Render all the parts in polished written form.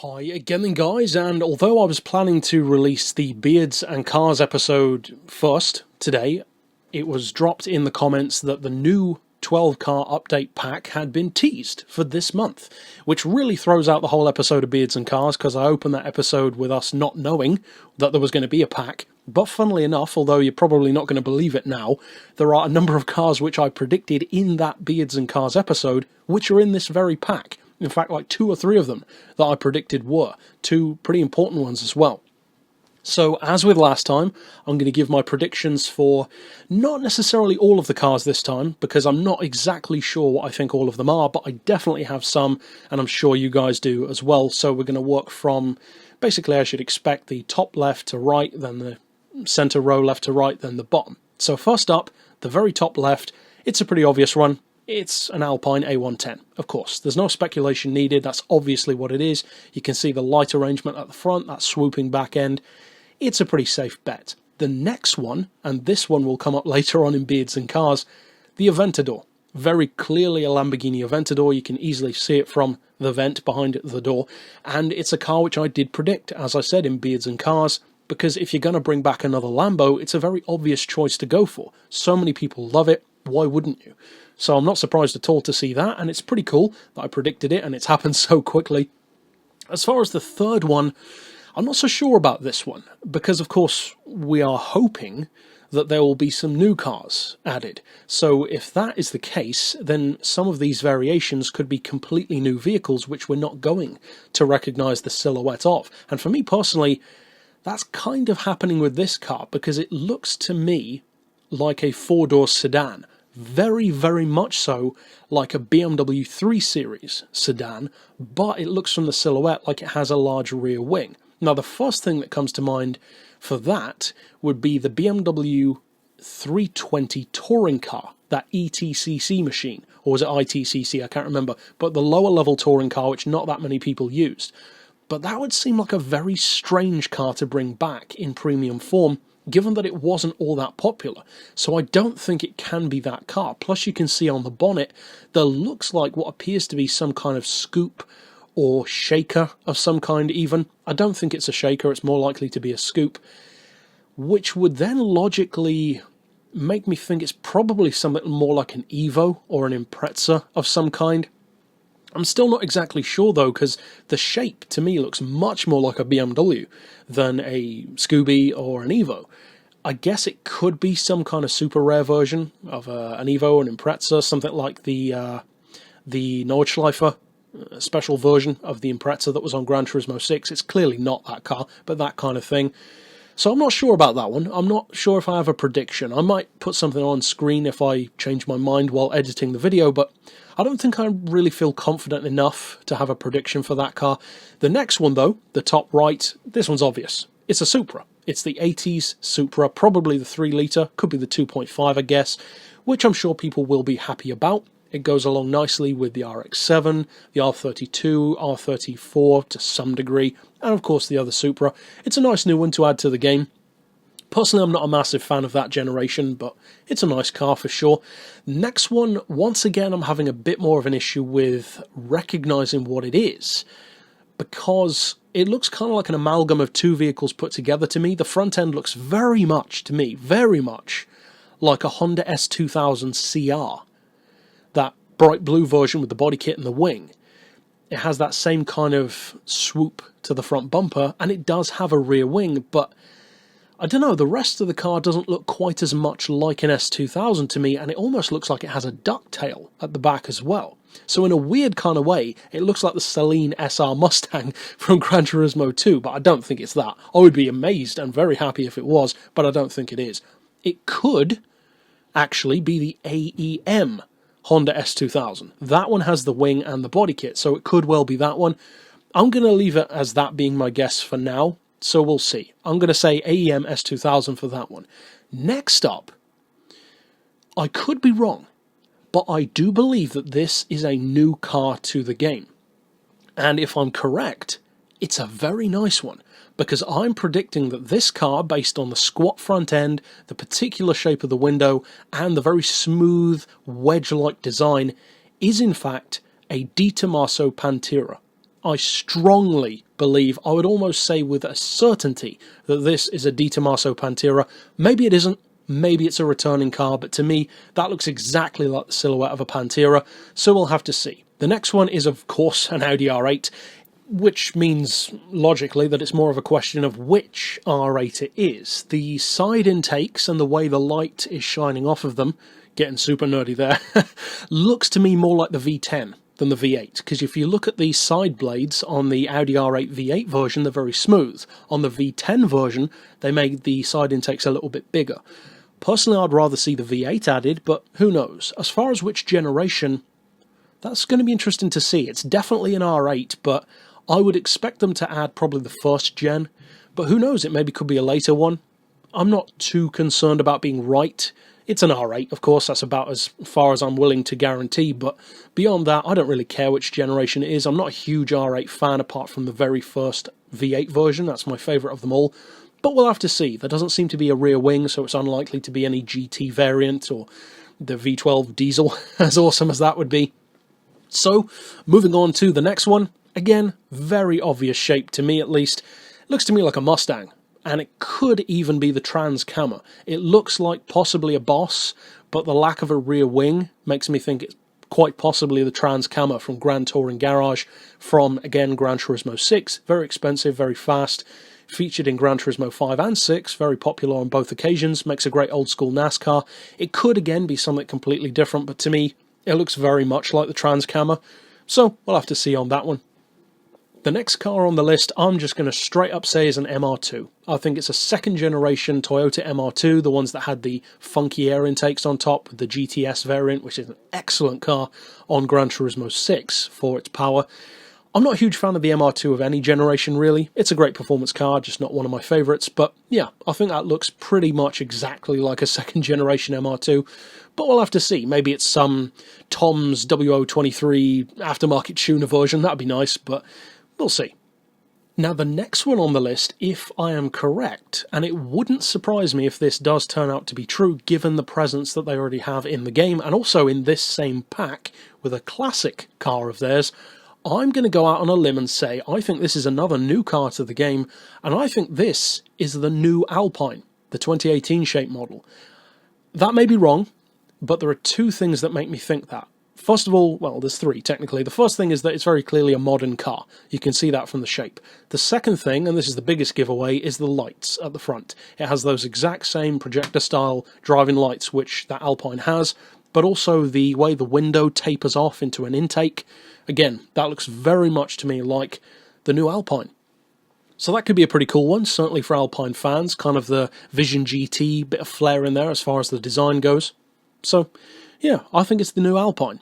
Hi again then guys, and although I was planning to release the Beards and Cars episode first today, it was dropped in the comments that the new 12 car update pack had been teased for this month, which really throws out the whole episode of Beards and Cars, because I opened that episode with us not knowing that there was going to be a pack. But funnily enough, although you're probably not going to believe it now, there are a number of cars which I predicted in that Beards and Cars episode which are in this very pack. In fact, like 2 or 3 of them that I predicted were. 2 pretty important ones as well. So, as with last time, I'm going to give my predictions for not necessarily all of the cars this time, because I'm not exactly sure what I think all of them are, but I definitely have some, and I'm sure you guys do as well. So we're going to work from, basically I should expect the top left to right, then the centre row left to right, then the bottom. So first up, the very top left, it's a pretty obvious one. It's an Alpine A110, of course. There's no speculation needed, that's obviously what it is. You can see the light arrangement at the front, that swooping back end. It's a pretty safe bet. The next one, and this one will come up later on in Beards and Cars, the Aventador. Very clearly a Lamborghini Aventador, you can easily see it from the vent behind the door, and it's a car which I did predict, as I said, in Beards and Cars, because if you're going to bring back another Lambo, it's a very obvious choice to go for. So many people love it, why wouldn't you? So I'm not surprised at all to see that, and it's pretty cool that I predicted it and it's happened so quickly. As far as the third one, I'm not so sure about this one, because of course we are hoping that there will be some new cars added. So if that is the case, then some of these variations could be completely new vehicles which we're not going to recognise the silhouette of. And for me personally, that's kind of happening with this car, because it looks to me like a 4-door sedan. Very, very much so like a BMW 3 Series sedan, but it looks from the silhouette like it has a large rear wing. Now, the first thing that comes to mind for that would be the BMW 320 touring car, that ETCC machine, or was it ITCC, I can't remember, but the lower level touring car which not that many people used. But that would seem like a very strange car to bring back in premium form, given that it wasn't all that popular. So I don't think it can be that car. Plus you can see on the bonnet, there looks like what appears to be some kind of scoop or shaker of some kind even. I don't think it's a shaker, it's more likely to be a scoop, which would then logically make me think it's probably something more like an Evo or an Impreza of some kind. I'm still not exactly sure though, because the shape to me looks much more like a BMW than a Scooby or an Evo. I guess it could be some kind of super rare version of an Evo, an Impreza, something like the Nordschleifer special version of the Impreza that was on Gran Turismo 6. It's clearly not that car, but that kind of thing. So I'm not sure about that one. I'm not sure if I have a prediction. I might put something on screen if I change my mind while editing the video, but I don't think I really feel confident enough to have a prediction for that car. The next one though, the top right, this one's obvious. It's a Supra. It's the 80s Supra, probably the 3 litre, could be the 2.5 I guess, which I'm sure people will be happy about. It goes along nicely with the RX-7, the R32, R34 to some degree, and of course the other Supra. It's a nice new one to add to the game. Personally, I'm not a massive fan of that generation, but it's a nice car for sure. Next one, once again, I'm having a bit more of an issue with recognising what it is, because it looks kind of like an amalgam of 2 vehicles put together to me. The front end looks very much, to me, very much like a Honda S2000 CR. That bright blue version with the body kit and the wing. It has that same kind of swoop to the front bumper, and it does have a rear wing, but I don't know, the rest of the car doesn't look quite as much like an S2000 to me, and it almost looks like it has a ducktail at the back as well. So in a weird kind of way, it looks like the Celine SR Mustang from Gran Turismo 2, but I don't think it's that. I would be amazed and very happy if it was, but I don't think it is. It could actually be the AEM Honda S2000. That one has the wing and the body kit, so it could well be that one. I'm going to leave it as that being my guess for now, so we'll see. I'm going to say AEM S2000 for that one. Next up, I could be wrong, but I do believe that this is a new car to the game. And if I'm correct, it's a very nice one, because I'm predicting that this car, based on the squat front end, the particular shape of the window, and the very smooth, wedge-like design, is in fact a Di Tommaso Pantera. I strongly believe, I would almost say with a certainty, that this is a Di Tommaso Pantera. Maybe it isn't, maybe it's a returning car, but to me, that looks exactly like the silhouette of a Pantera, so we'll have to see. The next one is, of course, an Audi R8, which means, logically, that it's more of a question of which R8 it is. The side intakes and the way the light is shining off of them, getting super nerdy there, looks to me more like the V10 than the V8, because if you look at the side blades on the Audi R8 V8 version, they're very smooth. On the V10 version, they made the side intakes a little bit bigger. Personally, I'd rather see the V8 added, but who knows? As far as which generation, that's going to be interesting to see. It's definitely an R8, but I would expect them to add probably the first gen, but who knows, it maybe could be a later one. I'm not too concerned about being right. It's an R8, of course, that's about as far as I'm willing to guarantee, but beyond that, I don't really care which generation it is. I'm not a huge R8 fan apart from the very first V8 version, that's my favourite of them all. But we'll have to see. There doesn't seem to be a rear wing, so it's unlikely to be any GT variant or the V12 diesel, as awesome as that would be. So, moving on to the next one. Again, very obvious shape to me at least. It looks to me like a Mustang. And it could even be the Trans Cam. It looks like possibly a Boss, but the lack of a rear wing makes me think it's quite possibly the Trans Cam from Grand Touring Garage from, again, Gran Turismo 6. Very expensive, very fast. Featured in Gran Turismo 5 and 6, very popular on both occasions, makes a great old school NASCAR. It could again be something completely different, but to me, it looks very much like the Trans Cam. So, we'll have to see on that one. The next car on the list, I'm just going to straight up say is an MR2. I think it's a second generation Toyota MR2, the ones that had the funky air intakes on top, with the GTS variant, which is an excellent car on Gran Turismo 6 for its power. I'm not a huge fan of the MR2 of any generation, really. It's a great performance car, just not one of my favourites, but yeah, I think that looks pretty much exactly like a second generation MR2. But we'll have to see. Maybe it's some Tom's W023 aftermarket tuner version, that'd be nice, but we'll see. Now the next one on the list, if I am correct, and it wouldn't surprise me if this does turn out to be true given the presence that they already have in the game and also in this same pack with a classic car of theirs, I'm going to go out on a limb and say I think this is another new car to the game, and I think this is the new Alpine, the 2018 shape model. That may be wrong, but there are two things that make me think that. First of all, well, there's three, technically. The first thing is that it's very clearly a modern car. You can see that from the shape. The second thing, and this is the biggest giveaway, is the lights at the front. It has those exact same projector-style driving lights which that Alpine has, but also the way the window tapers off into an intake. Again, that looks very much to me like the new Alpine. So that could be a pretty cool one, certainly for Alpine fans. Kind of the Vision GT, bit of flair in there as far as the design goes. So, yeah, I think it's the new Alpine.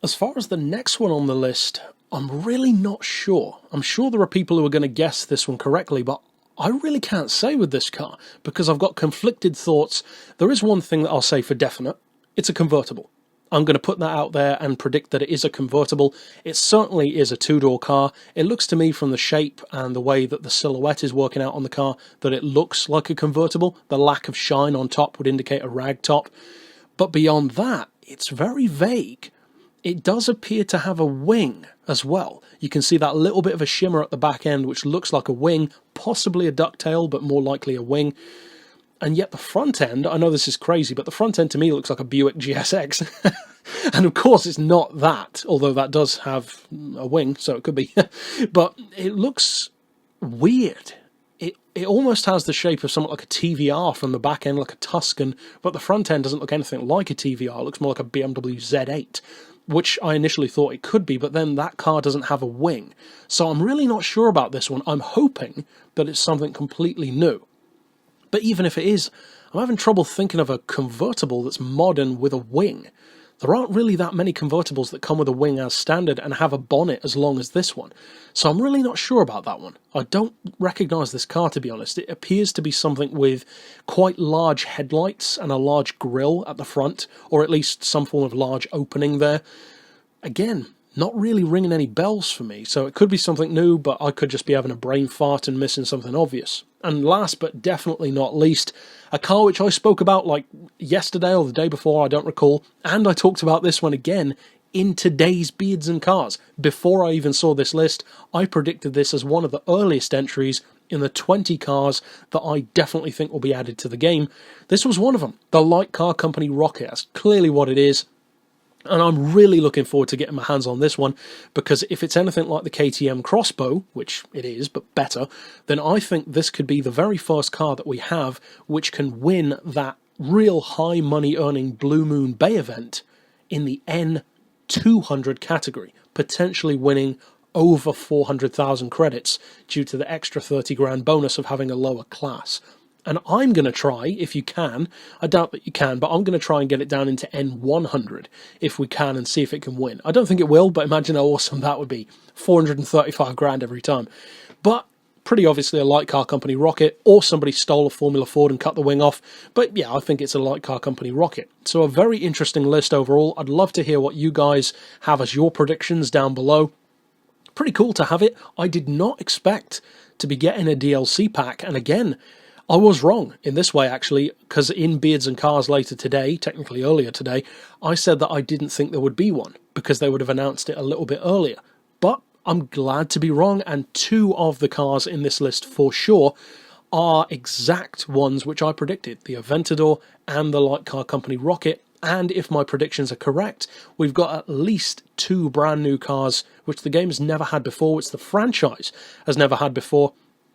As far as the next one on the list, I'm really not sure. I'm sure there are people who are going to guess this one correctly, but I really can't say with this car, because I've got conflicted thoughts. There is one thing that I'll say for definite. It's a convertible. I'm going to put that out there and predict that it is a convertible. It certainly is a two-door car. It looks to me from the shape and the way that the silhouette is working out on the car that it looks like a convertible. The lack of shine on top would indicate a rag top. But beyond that, it's very vague. It does appear to have a wing as well. You can see that little bit of a shimmer at the back end, which looks like a wing, possibly a ducktail, but more likely a wing. And yet the front end, I know this is crazy, but the front end to me looks like a Buick GSX. And of course it's not that, although that does have a wing, so it could be. But it looks weird. It almost has the shape of something like a TVR from the back end, like a Tuscan, but the front end doesn't look anything like a TVR. It looks more like a BMW Z8. Which I initially thought it could be, but then that car doesn't have a wing. So I'm really not sure about this one. I'm hoping that it's something completely new. But even if it is, I'm having trouble thinking of a convertible that's modern with a wing. There aren't really that many convertibles that come with a wing as standard and have a bonnet as long as this one. So I'm really not sure about that one. I don't recognise this car, to be honest. It appears to be something with quite large headlights and a large grille at the front, or at least some form of large opening there. Again, not really ringing any bells for me, so it could be something new, but I could just be having a brain fart and missing something obvious. And last but definitely not least, a car which I spoke about like yesterday or the day before, I don't recall, and I talked about this one again in today's Beards and Cars. Before I even saw this list, I predicted this as one of the earliest entries in the 20 cars that I definitely think will be added to the game. This was one of them. The Light Car Company Rocket. That's clearly what it is. And I'm really looking forward to getting my hands on this one, because if it's anything like the KTM Crossbow, which it is, but better, then I think this could be the very first car that we have which can win that real high money earning Blue Moon Bay event in the N200 category, potentially winning over 400,000 credits due to the extra 30 grand bonus of having a lower class. And I'm going to try, if you can, I doubt that you can, but I'm going to try and get it down into N100 if we can and see if it can win. I don't think it will, but imagine how awesome that would be. 435 grand every time. But pretty obviously a Light Car Company Rocket, or somebody stole a Formula Ford and cut the wing off. But yeah, I think it's a Light Car Company Rocket. So a very interesting list overall. I'd love to hear what you guys have as your predictions down below. Pretty cool to have it. I did not expect to be getting a DLC pack, and again, I was wrong in this way, actually, because in Beards and Cars later today, technically earlier today, I said that I didn't think there would be one, because they would have announced it a little bit earlier. But I'm glad to be wrong, and two of the cars in this list for sure are exact ones which I predicted, the Aventador and the Light Car Company Rocket. And if my predictions are correct, we've got at least two brand new cars which the game has never had before, which the franchise has never had before.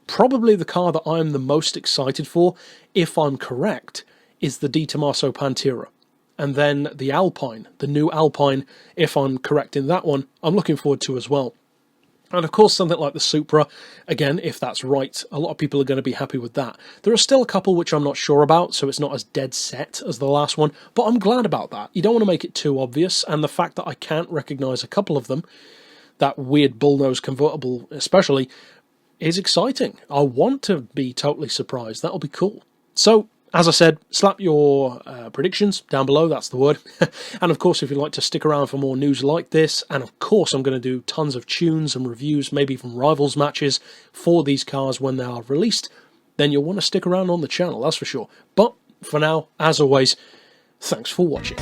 Probably the car that I'm the most excited for, if I'm correct, is the Di Tommaso Pantera. And then the Alpine, the new Alpine, if I'm correct in that one, I'm looking forward to as well. And of course something like the Supra, again, if that's right, a lot of people are going to be happy with that. There are still a couple which I'm not sure about, so it's not as dead set as the last one, but I'm glad about that. You don't want to make it too obvious, and the fact that I can't recognise a couple of them, that weird bullnose convertible especially, is exciting. I want to be totally surprised. That'll be cool. So, as I said, slap your predictions down below, that's the word. And of course, if you'd like to stick around for more news like this, and of course I'm going to do tons of tunes and reviews, maybe even rivals matches for these cars when they are released, then you'll want to stick around on the channel, that's for sure. But for now, as always, thanks for watching.